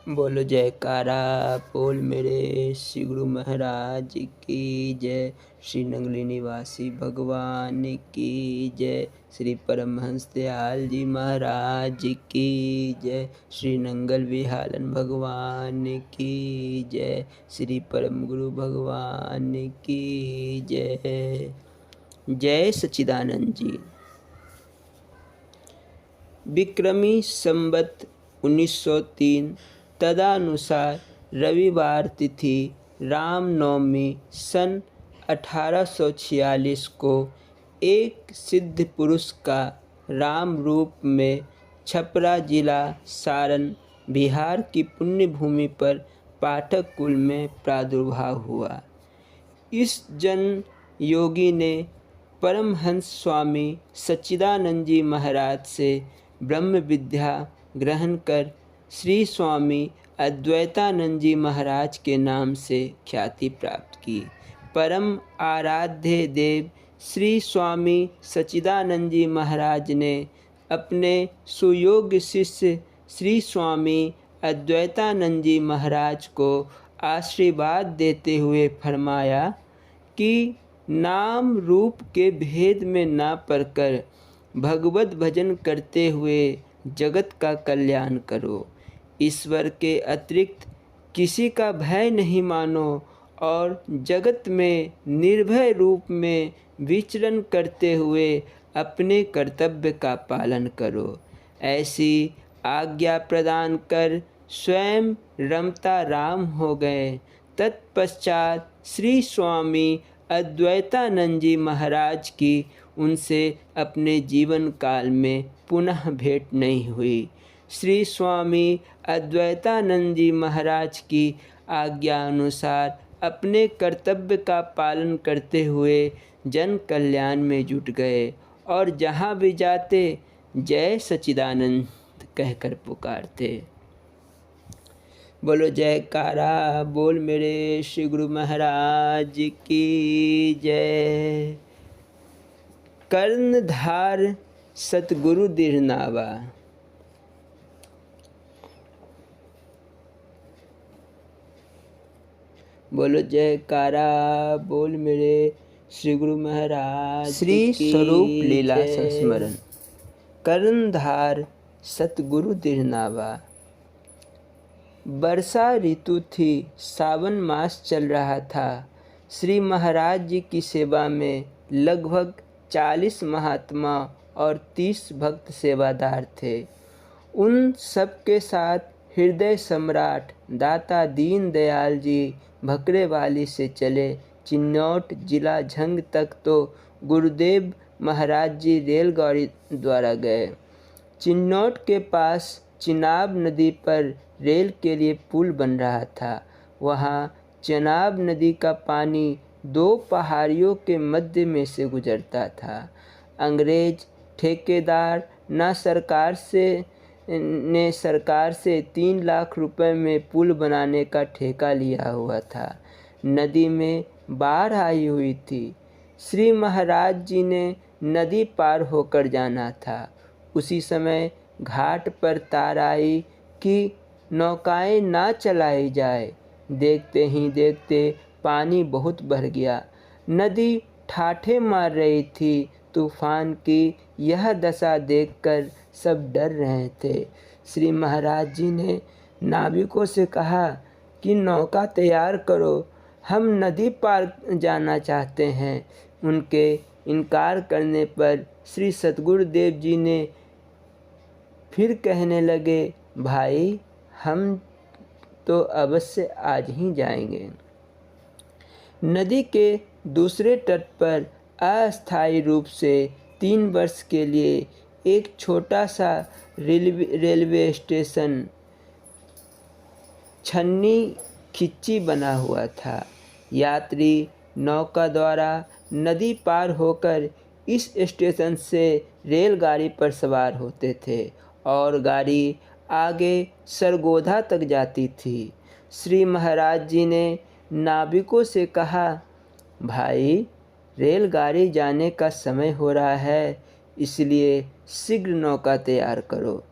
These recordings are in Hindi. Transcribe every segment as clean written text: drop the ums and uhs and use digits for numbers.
बोलो जयकारा बोल मेरे श्री गुरु महाराज की जय। श्री नंगली निवासी भगवान की जय। श्री परमहंस दयाल जी महाराज की जय। श्री नंगल विहालन भगवान की जय। श्री परम गुरु भगवान की जय। जय सच्चिदानंद जी। विक्रमी संवत 1903 तदनुसार रविवार तिथि रामनवमी सन 1846 को एक सिद्ध पुरुष का राम रूप में छपरा जिला सारण बिहार की पुण्य भूमि पर पाठक कुल में प्रादुर्भाव हुआ। इस जन योगी ने परमहंस स्वामी सच्चिदानंद जी महाराज से ब्रह्म विद्या ग्रहण कर श्री स्वामी अद्वैतानंद जी महाराज के नाम से ख्याति प्राप्त की। परम आराध्य देव श्री स्वामी सच्चिदानंद जी महाराज ने अपने सुयोग्य शिष्य श्री स्वामी अद्वैतानंद जी महाराज को आशीर्वाद देते हुए फरमाया कि नाम रूप के भेद में ना पड़कर भगवत भजन करते हुए जगत का कल्याण करो। ईश्वर के अतिरिक्त किसी का भय नहीं मानो और जगत में निर्भय रूप में विचरण करते हुए अपने कर्तव्य का पालन करो। ऐसी आज्ञा प्रदान कर स्वयं रमता राम हो गए। तत्पश्चात श्री स्वामी अद्वैतानंद जी महाराज की उनसे अपने जीवन काल में पुनः भेंट नहीं हुई। श्री स्वामी अद्वैतानंद जी महाराज की आज्ञा अनुसार अपने कर्तव्य का पालन करते हुए जन कल्याण में जुट गए और जहाँ भी जाते जय सच्चिदानंद कहकर पुकारते। बोलो जयकारा बोल मेरे श्री गुरु महाराज की जय। कर्णधार सतगुरु दृढ़नावा। बोलो जयकारा बोल मेरे श्री गुरु महाराज श्री स्वरूप लीला संस्मरण। कर्णधार सतगुरु दृढ़नावा। वर्षा ऋतु थी, सावन मास चल रहा था। श्री महाराज जी की सेवा में लगभग 40 महात्मा और 30 भक्त सेवादार थे। उन सबके साथ हृदय सम्राट दाता दीन दयाल जी भकरेवाली से चले चिन्नौट जिला झंग तक तो गुरुदेव महाराज जी रेलगाड़ी द्वारा गए। चिन्नौट के पास चिनाब नदी पर रेल के लिए पुल बन रहा था। वहाँ चिनाब नदी का पानी 2 पहाड़ियों के मध्य में से गुजरता था। अंग्रेज ठेकेदार ने सरकार से 3 लाख रुपए में पुल बनाने का ठेका लिया हुआ था। नदी में बाढ़ आई हुई थी। श्री महाराज जी ने नदी पार होकर जाना था। उसी समय घाट पर तार आई कि नौकाएं ना चलाई जाए। देखते ही देखते पानी बहुत बढ़ गया। नदी ठाठे मार रही थी। तूफान की यह दशा देखकर सब डर रहे थे। श्री महाराज जी ने नाविकों से कहा कि नौका तैयार करो, हम नदी पार जाना चाहते हैं। उनके इनकार करने पर श्री सतगुरुदेव जी ने फिर कहने लगे, भाई हम तो अवश्य आज ही जाएंगे। नदी के दूसरे तट पर अस्थायी रूप से 3 वर्ष के लिए एक छोटा सा रेलवे स्टेशन छन्नी खिच्ची बना हुआ था। यात्री नौका द्वारा नदी पार होकर इस स्टेशन से रेलगाड़ी पर सवार होते थे और गाड़ी आगे सरगोधा तक जाती थी। श्री महाराज जी ने नाविकों से कहा, भाई रेलगाड़ी जाने का समय हो रहा है, इसलिए शीघ्र नौका तैयार करो।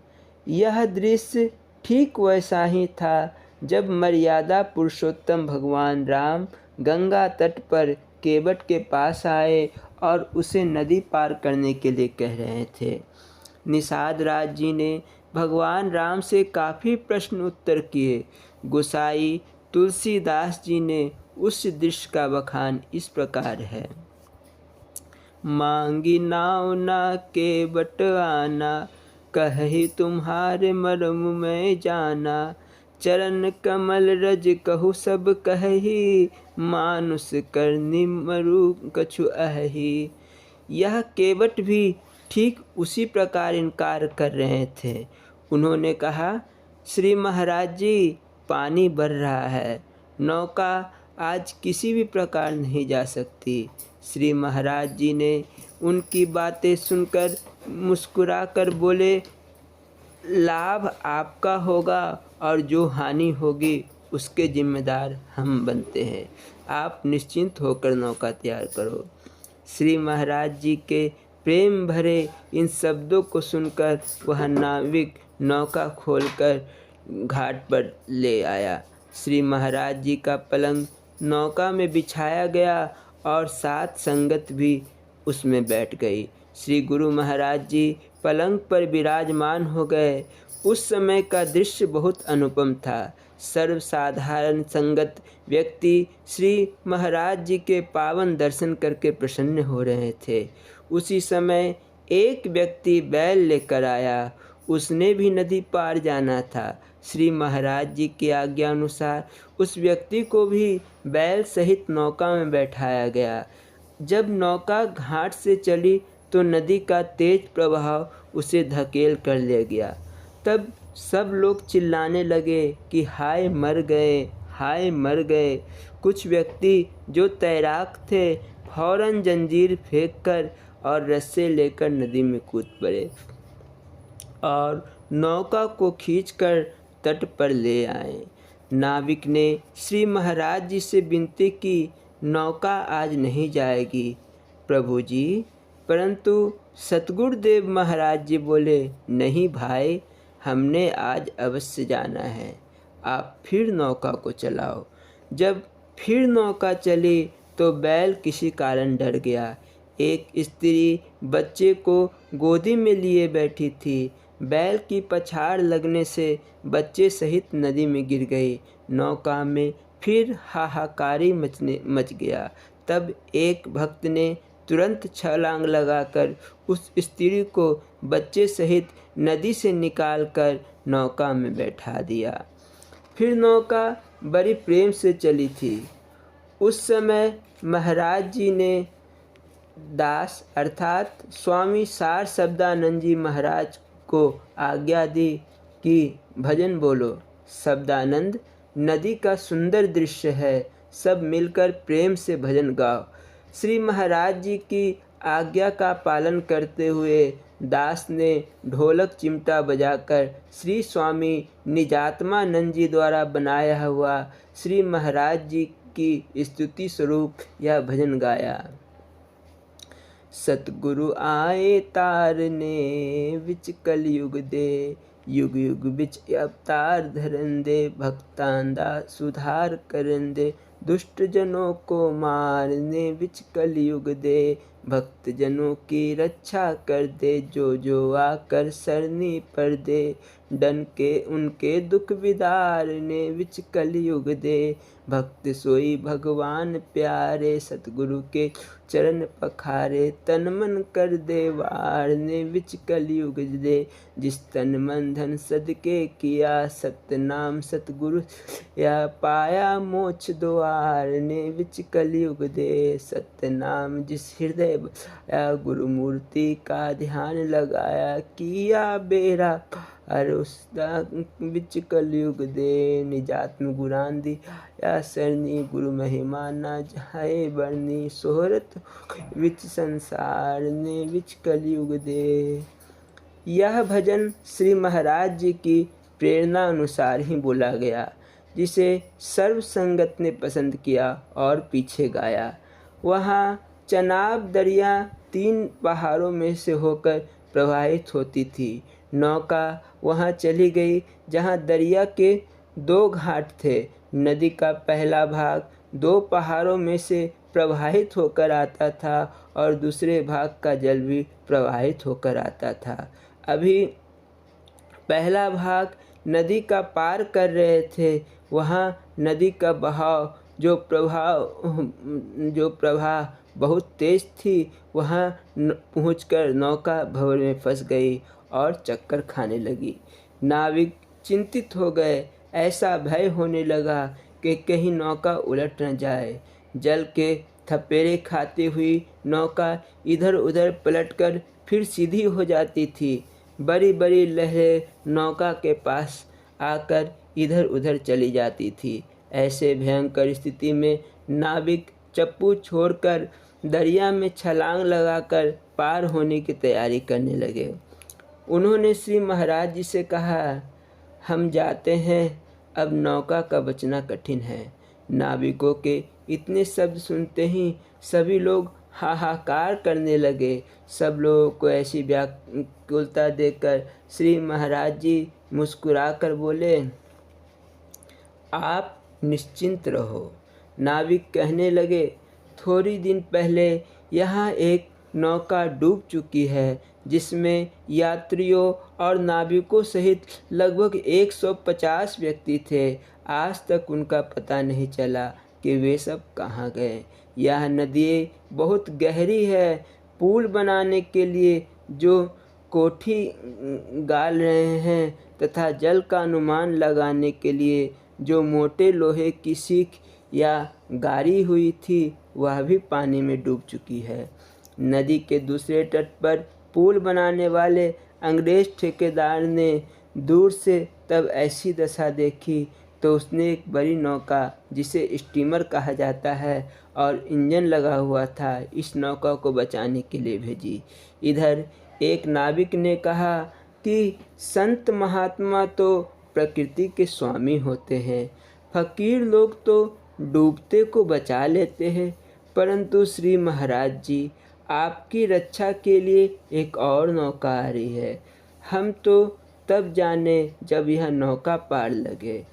यह दृश्य ठीक वैसा ही था जब मर्यादा पुरुषोत्तम भगवान राम गंगा तट पर केवट के पास आए और उसे नदी पार करने के लिए कह रहे थे। निषाद राज जी ने भगवान राम से काफ़ी प्रश्न उत्तर किए। गोसाई तुलसीदास जी ने उस दृश्य का बखान इस प्रकार है। मांगी नाव ना केवट आना, कही तुम्हारे मर्म में जाना। चरण कमल रज कहु सब कही, मानुष करनी मरु कछु अहि। यह केवट भी ठीक उसी प्रकार इनकार कर रहे थे। उन्होंने कहा, श्री महाराज जी, पानी बढ़ रहा है, नौका आज किसी भी प्रकार नहीं जा सकती। श्री महाराज जी ने उनकी बातें सुनकर मुस्कुराकर बोले, लाभ आपका होगा और जो हानि होगी उसके जिम्मेदार हम बनते हैं। आप निश्चिंत होकर नौका तैयार करो। श्री महाराज जी के प्रेम भरे इन शब्दों को सुनकर वह नाविक नौका खोलकर घाट पर ले आया। श्री महाराज जी का पलंग नौका में बिछाया गया और साथ संगत भी उसमें बैठ गई। श्री गुरु महाराज जी पलंग पर विराजमान हो गए। उस समय का दृश्य बहुत अनुपम था। सर्वसाधारण संगत व्यक्ति श्री महाराज जी के पावन दर्शन करके प्रसन्न हो रहे थे। उसी समय एक व्यक्ति बैल लेकर आया। उसने भी नदी पार जाना था। श्री महाराज जी की आज्ञा अनुसार उस व्यक्ति को भी बैल सहित नौका में बैठाया गया। जब नौका घाट से चली तो नदी का तेज प्रवाह उसे धकेल कर ले गया। तब सब लोग चिल्लाने लगे कि हाय मर गए, हाय मर गए। कुछ व्यक्ति जो तैराक थे फौरन जंजीर फेंककर और रस्से लेकर नदी में कूद पड़े और नौका को खींचकर तट पर ले आए। नाविक ने श्री महाराज जी से विनती की, नौका आज नहीं जाएगी प्रभु जी। परंतु सतगुरुदेव महाराज जी बोले, नहीं भाई, हमने आज अवश्य जाना है, आप फिर नौका को चलाओ। जब फिर नौका चली तो बैल किसी कारण डर गया। एक स्त्री बच्चे को गोदी में लिए बैठी थी। बैल की पछाड़ लगने से बच्चे सहित नदी में गिर गई। नौका में फिर हाहाकारी मच गया। तब एक भक्त ने तुरंत छलांग लगाकर उस स्त्री को बच्चे सहित नदी से निकालकर नौका में बैठा दिया। फिर नौका बड़ी प्रेम से चली थी। उस समय महाराज जी ने दास अर्थात स्वामी सार शब्दानंद जी महाराज को आज्ञा दी कि भजन बोलो। शब्दानंद, नदी का सुंदर दृश्य है, सब मिलकर प्रेम से भजन गाओ। श्री महाराज जी की आज्ञा का पालन करते हुए दास ने ढोलक चिमटा बजाकर श्री स्वामी निजात्मानंद जी द्वारा बनाया हुआ श्री महाराज जी की स्तुति स्वरूप यह भजन गाया। सतगुरु आए तारने विच कलयुग दे, युग युग बिच अवतार धरन दे। भक्तांदा सुधार करन दे, दुष्ट जनों को मारने विच कलयुग दे। भक्त जनों की रक्षा कर दे, जो जो आकर सरनी पर दे। डन के उनके दुख विदारने विच कलयुग दे। भक्त सोई भगवान प्यारे, सतगुरु के चरण पखारे। तन मन कर दे वारने विच कलयुग दे। जिस तन मन धन सदके किया, सत्य नाम सतगुरु या पाया मोक्ष द्वार ने विच कलयुग दे। सत्य नाम जिस हृदय या गुरु मूर्ति का ध्यान लगाया, किया बेरा पार उसदा विच कलयुग दे। निजात्म गुरान दी या सरनी, गुरु महिमा ना जाए बरनी। सोहरत विच संसार ने विच कलयुग दे। यह भजन श्री महाराज जी की प्रेरणा अनुसार ही बोला गया, जिसे सर्व संगत ने पसंद किया और पीछे गाया। वहाँ चनाब दरिया 3 पहाड़ों में से होकर प्रवाहित होती थी। नौका वहाँ चली गई जहाँ दरिया के 2 घाट थे। नदी का पहला भाग 2 पहाड़ों में से प्रवाहित होकर आता था और दूसरे भाग का जल भी प्रवाहित होकर आता था। अभी पहला भाग नदी का पार कर रहे थे, वहाँ नदी का बहाव जो प्रवाह बहुत तेज थी, वहाँ पहुंचकर नौका भंवर में फंस गई और चक्कर खाने लगी। नाविक चिंतित हो गए। ऐसा भय होने लगा कि कहीं नौका उलट न जाए। जल के थपेड़े खाती हुई नौका इधर उधर पलटकर फिर सीधी हो जाती थी। बड़ी बड़ी लहरें नौका के पास आकर इधर उधर चली जाती थी। ऐसे भयंकर स्थिति में नाविक चप्पू छोड़कर दरिया में छलांग लगाकर पार होने की तैयारी करने लगे। उन्होंने श्री महाराज जी से कहा, हम जाते हैं, अब नौका का बचना कठिन है। नाविकों के इतने शब्द सुनते ही सभी लोग हाहाकार करने लगे। सब लोगों को ऐसी व्याकुलता देखकर श्री महाराज जी मुस्कुराकर बोले, आप निश्चिंत रहो। नाविक कहने लगे, थोड़ी दिन पहले यहाँ एक नौका डूब चुकी है, जिसमें यात्रियों और नाविकों सहित लगभग 150 व्यक्ति थे। आज तक उनका पता नहीं चला कि वे सब कहाँ गए। यह नदी बहुत गहरी है। पुल बनाने के लिए जो कोठी गाल रहे हैं तथा जल का अनुमान लगाने के लिए जो मोटे लोहे की सीख या गाड़ी हुई थी, वह भी पानी में डूब चुकी है। नदी के दूसरे तट पर पुल बनाने वाले अंग्रेज ठेकेदार ने दूर से तब ऐसी दशा देखी तो उसने एक बड़ी नौका, जिसे स्टीमर कहा जाता है और इंजन लगा हुआ था, इस नौका को बचाने के लिए भेजी। इधर एक नाविक ने कहा कि संत महात्मा तो प्रकृति के स्वामी होते हैं, फकीर लोग तो डूबते को बचा लेते हैं, परंतु श्री महाराज जी, आपकी रक्षा के लिए एक और नौका आ रही है। हम तो तब जाने जब यह नौका पार लगे।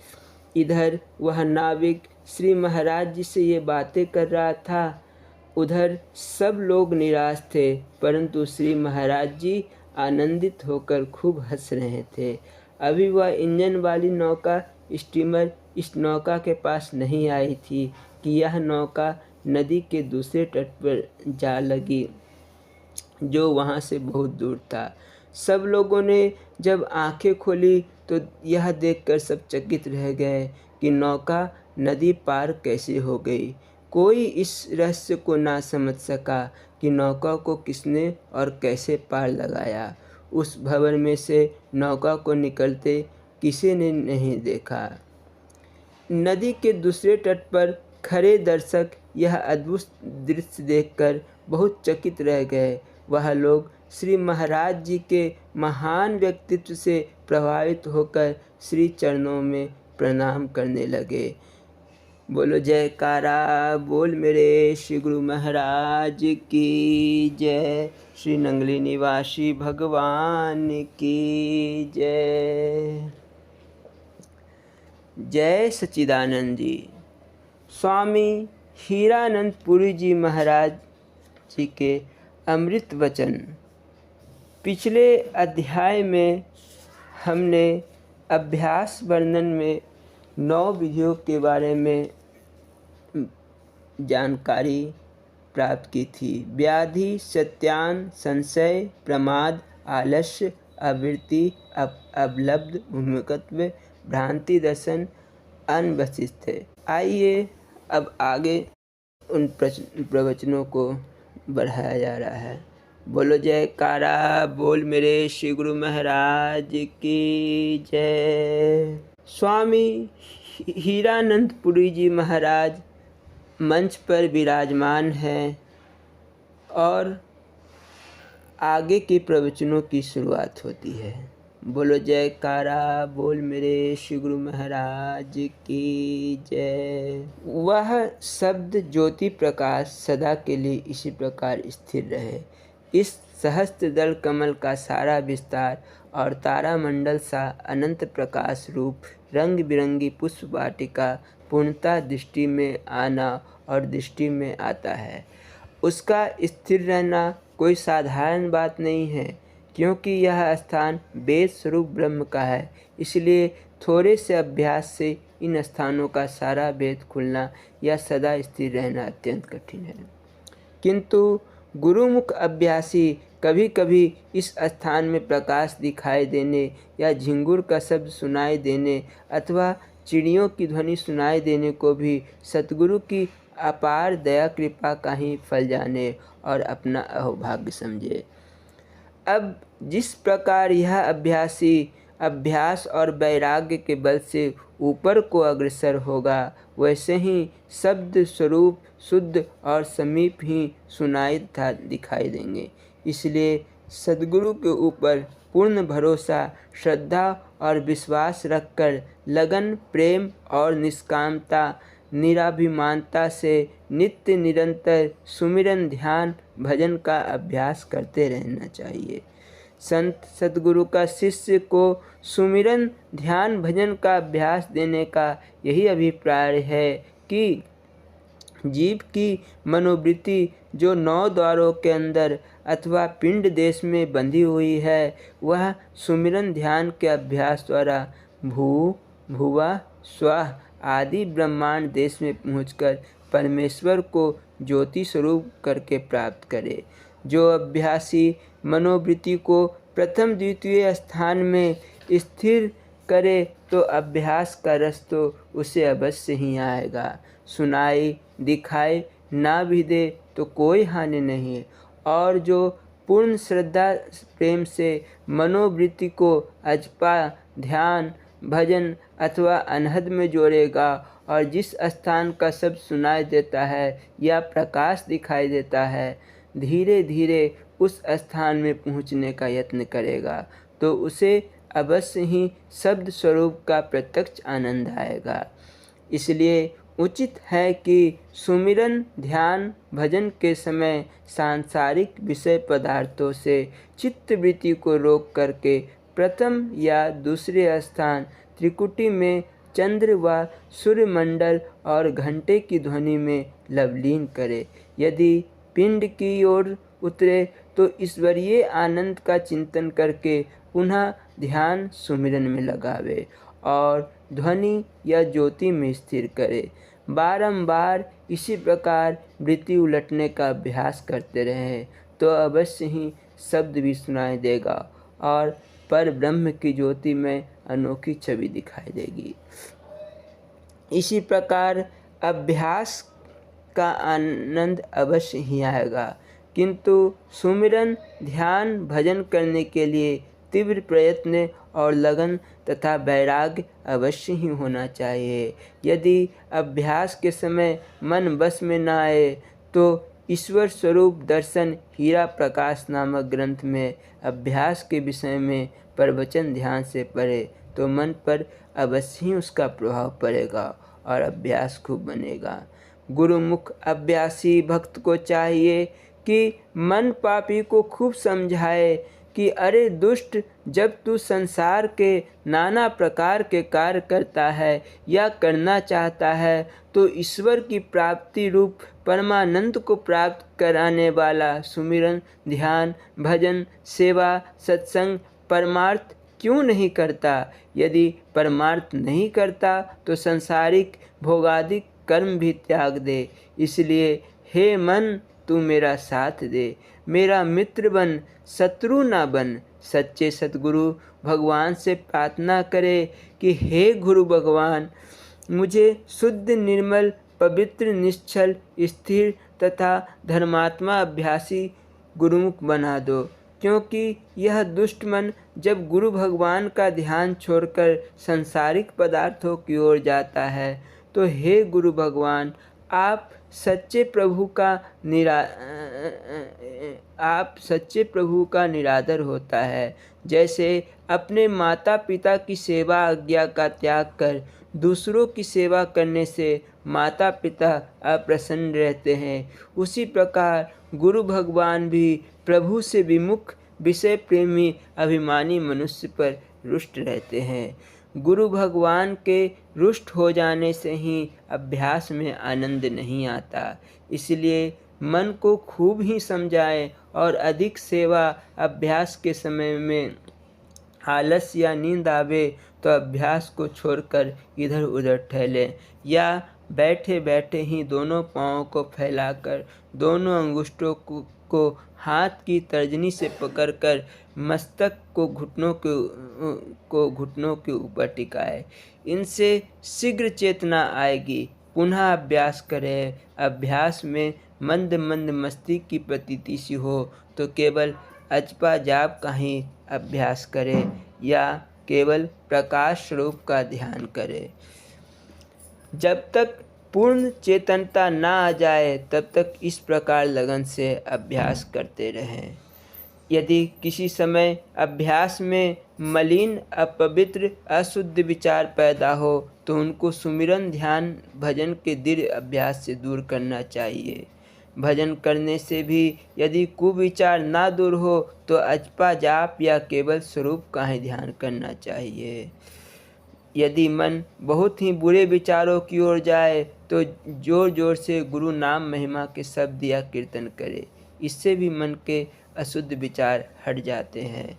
इधर वह नाविक श्री महाराज जी से ये बातें कर रहा था, उधर सब लोग निराश थे, परंतु श्री महाराज जी आनंदित होकर खूब हंस रहे थे। अभी वह इंजन वाली नौका स्टीमर इस नौका के पास नहीं आई थी कि यह नौका नदी के दूसरे तट पर जा लगी, जो वहाँ से बहुत दूर था। सब लोगों ने जब आंखें खोली तो यह देखकर सब चकित रह गए कि नौका नदी पार कैसे हो गई। कोई इस रहस्य को ना समझ सका कि नौका को किसने और कैसे पार लगाया। उस भंवर में से नौका को निकलते किसी ने नहीं देखा। नदी के दूसरे तट पर खड़े दर्शक यह अद्भुत दृश्य देखकर बहुत चकित रह गए। वह लोग श्री महाराज जी के महान व्यक्तित्व से प्रभावित होकर श्री चरणों में प्रणाम करने लगे। बोलो जयकारा बोल मेरे श्री गुरु महाराज की जय। श्री नंगली निवासी भगवान की जय। जय सच्चिदानंद जी। स्वामी हीरानंद पुरी जी महाराज जी के अमृत वचन। पिछले अध्याय में हमने अभ्यास वर्णन में 9 विधियों के बारे में जानकारी प्राप्त की थी। व्याधि, सत्यान, संशय, प्रमाद, आलस्य, आवृत्ति, अवलब्ध, भूमिकत्व, भ्रांति दर्शन, अनवशिष्ट है। आइए अब आगे उन प्रवचनों को बढ़ाया जा रहा है। बोलो जयकारा बोल मेरे श्री गुरु महाराज की जय। स्वामी हीरानंद पुरी जी महाराज मंच पर विराजमान हैं और आगे के प्रवचनों की शुरुआत होती है। बोलो जयकारा बोल मेरे श्री गुरु महाराज की जय। वह शब्द ज्योति प्रकाश सदा के लिए इसी प्रकार स्थिर रहे। इस सहस्त्र दल कमल का सारा विस्तार और तारामंडल सा अनंत प्रकाश रूप रंग बिरंगी पुष्प वाटिका पूर्णतः दृष्टि में आना और दृष्टि में आता है। उसका स्थिर रहना कोई साधारण बात नहीं है, क्योंकि यह स्थान वेद स्वरूप ब्रह्म का है। इसलिए थोड़े से अभ्यास से इन स्थानों का सारा भेद खुलना या सदा स्थिर रहना अत्यंत कठिन है। किंतु गुरुमुख अभ्यासी कभी कभी इस स्थान में प्रकाश दिखाई देने या झिंगुर का शब्द सुनाई देने अथवा चिड़ियों की ध्वनि सुनाई देने को भी सतगुरु की अपार दया कृपा का ही फल जाने और अपना अहोभाग्य समझे। अब जिस प्रकार यह अभ्यासी अभ्यास और वैराग्य के बल से ऊपर को अग्रसर होगा, वैसे ही शब्द स्वरूप शुद्ध और समीप ही सुनाई तथा दिखाई देंगे। इसलिए सद्गुरु के ऊपर पूर्ण भरोसा, श्रद्धा और विश्वास रखकर लगन, प्रेम और निष्कामता, निराभिमानता से नित्य निरंतर सुमिरन, ध्यान, भजन का अभ्यास करते रहना चाहिए। संत सद्गुरु का शिष्य को सुमिरन, ध्यान, भजन का अभ्यास देने का यही अभिप्राय है कि जीव की मनोवृत्ति जो 9 द्वारों के अंदर अथवा पिंड देश में बंधी हुई है, वह सुमिरन ध्यान के अभ्यास द्वारा भू, भुवा, स्वः आदि ब्रह्मांड देश में पहुंचकर परमेश्वर को ज्योति स्वरूप करके प्राप्त करे। जो अभ्यासी मनोवृत्ति को प्रथम द्वितीय स्थान में स्थिर करे, तो अभ्यास का रस तो उसे अवश्य ही आएगा। सुनाई दिखाई ना भी दे तो कोई हानि नहीं है। और जो पूर्ण श्रद्धा प्रेम से मनोवृत्ति को अजपा, ध्यान, भजन अथवा अनहद में जोड़ेगा और जिस स्थान का शब्द सुनाई देता है या प्रकाश दिखाई देता है, धीरे धीरे उस स्थान में पहुंचने का यत्न करेगा, तो उसे अवश्य ही शब्द स्वरूप का प्रत्यक्ष आनंद आएगा। इसलिए उचित है कि सुमिरन, ध्यान, भजन के समय सांसारिक विषय पदार्थों से चित्तवृत्ति को रोक करके प्रथम या दूसरे स्थान त्रिकुटी में चंद्र व सूर्यमंडल और घंटे की ध्वनि में लवलीन करे। यदि पिंड की ओर उतरे तो ईश्वरीय आनंद का चिंतन करके पुनः ध्यान सुमिरन में लगावे और ध्वनि या ज्योति में स्थिर करे। बारंबार इसी प्रकार वृत्ति उलटने का अभ्यास करते रहें तो अवश्य ही शब्द भी सुनाई देगा और पर ब्रह्म की ज्योति में अनोखी छवि दिखाई देगी। इसी प्रकार अभ्यास का आनंद अवश्य ही आएगा, किंतु सुमिरन, ध्यान, भजन करने के लिए तीव्र प्रयत्न और लगन तथा वैराग्य अवश्य ही होना चाहिए। यदि अभ्यास के समय मन बस में न आए तो ईश्वर स्वरूप दर्शन हीरा प्रकाश नामक ग्रंथ में अभ्यास के विषय में प्रवचन ध्यान से पढ़े तो मन पर अवश्य ही उसका प्रभाव पड़ेगा और अभ्यास खूब बनेगा। गुरुमुख अभ्यासी भक्त को चाहिए कि मन पापी को खूब समझाए कि अरे दुष्ट, जब तू संसार के नाना प्रकार के कार्य करता है या करना चाहता है तो ईश्वर की प्राप्ति रूप परमानंद को प्राप्त कराने वाला सुमिरन, ध्यान, भजन, सेवा, सत्संग, परमार्थ क्यों नहीं करता। यदि परमार्थ नहीं करता तो सांसारिक भोगादिक कर्म भी त्याग दे। इसलिए हे मन, तू मेरा साथ दे, मेरा मित्र बन, शत्रु ना बन। सच्चे सतगुरु भगवान से प्रार्थना करे कि हे गुरु भगवान, मुझे शुद्ध, निर्मल, पवित्र, निश्चल, स्थिर तथा धर्मात्मा अभ्यासी गुरुमुख बना दो। क्योंकि यह दुष्ट मन जब गुरु भगवान का ध्यान छोड़कर सांसारिक पदार्थों की ओर जाता है तो हे गुरु भगवान, आप सच्चे प्रभु का निरादर होता है। जैसे अपने माता पिता की सेवा आज्ञा का त्याग कर दूसरों की सेवा करने से माता पिता अप्रसन्न रहते हैं, उसी प्रकार गुरु भगवान भी प्रभु से विमुख विषय प्रेमी अभिमानी मनुष्य पर रुष्ट रहते हैं। गुरु भगवान के रुष्ट हो जाने से ही अभ्यास में आनंद नहीं आता। इसलिए मन को खूब ही समझाएं और अधिक सेवा अभ्यास के समय में आलस या नींद आवे तो अभ्यास को छोड़कर इधर उधर टहलें या बैठे बैठे ही दोनों पाँवों को फैलाकर दोनों अंगुष्ठों को हाथ की तर्जनी से पकड़कर मस्तक को घुटनों के ऊपर टिकाए। इनसे शीघ्र चेतना आएगी। पुनः अभ्यास करें। अभ्यास में मंद मंद मस्ती की प्रतीति सी हो तो केवल अजपा जाप का ही अभ्यास करें या केवल प्रकाश स्वरूप का ध्यान करें। जब तक पूर्ण चेतनता ना आ जाए तब तक इस प्रकार लगन से अभ्यास करते रहें। यदि किसी समय अभ्यास में मलिन, अपवित्र, अशुद्ध विचार पैदा हो तो उनको सुमिरन, ध्यान, भजन के दृढ़ अभ्यास से दूर करना चाहिए। भजन करने से भी यदि कुविचार ना दूर हो तो अजपा जाप या केवल स्वरूप का ही ध्यान करना चाहिए। यदि मन बहुत ही बुरे विचारों की ओर जाए तो जोर जोर से गुरु नाम महिमा के शब्द या कीर्तन करे। इससे भी मन के अशुद्ध विचार हट जाते हैं।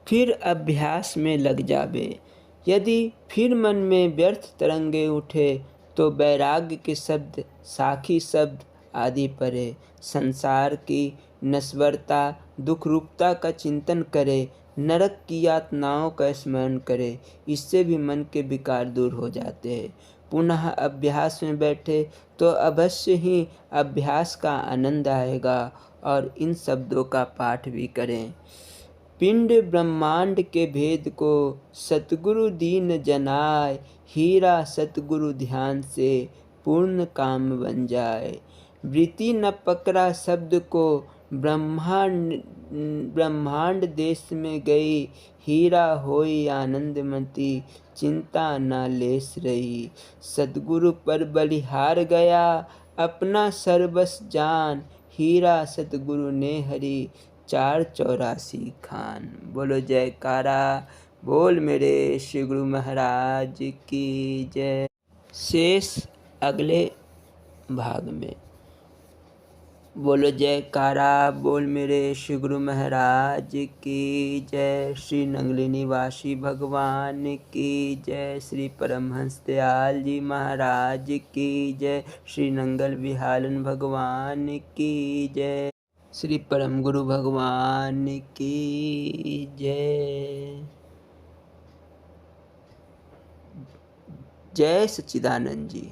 फिर अभ्यास में लग जावे। यदि फिर मन में व्यर्थ तरंगे उठे तो वैराग्य के शब्द, साखी शब्द आदि पढ़े। संसार की नश्वरता, दुख रूपता का चिंतन करे। नरक की यातनाओं का स्मरण करे। इससे भी मन के विकार दूर हो जाते हैं। पुनः अभ्यास में बैठे तो अवश्य ही अभ्यास का आनंद आएगा। और इन शब्दों का पाठ भी करें। पिंड ब्रह्मांड के भेद को सतगुरु दीन जनाए। हीरा सतगुरु ध्यान से पूर्ण काम बन जाए। वृत्ति न पकड़ा शब्द को ब्रह्मांड देश में गई। हीरा होई आनंदमती चिंता न लेस रही। सतगुरु पर बलिहार गया अपना सर्वस जान। हीरा सतगुरु ने हरी 484 खान। बोलो जयकारा बोल मेरे श्री गुरु महाराज की जय। शेष अगले भाग में। बोलो जयकारा बोल मेरे श्री गुरु महाराज की जय। श्री नंगली निवासी भगवान की जय। श्री परमहंस दयाल जी महाराज की जय। श्री नंगल विहालन भगवान की जय। श्री परम गुरु भगवान की जय। जय सच्चिदानंद जी।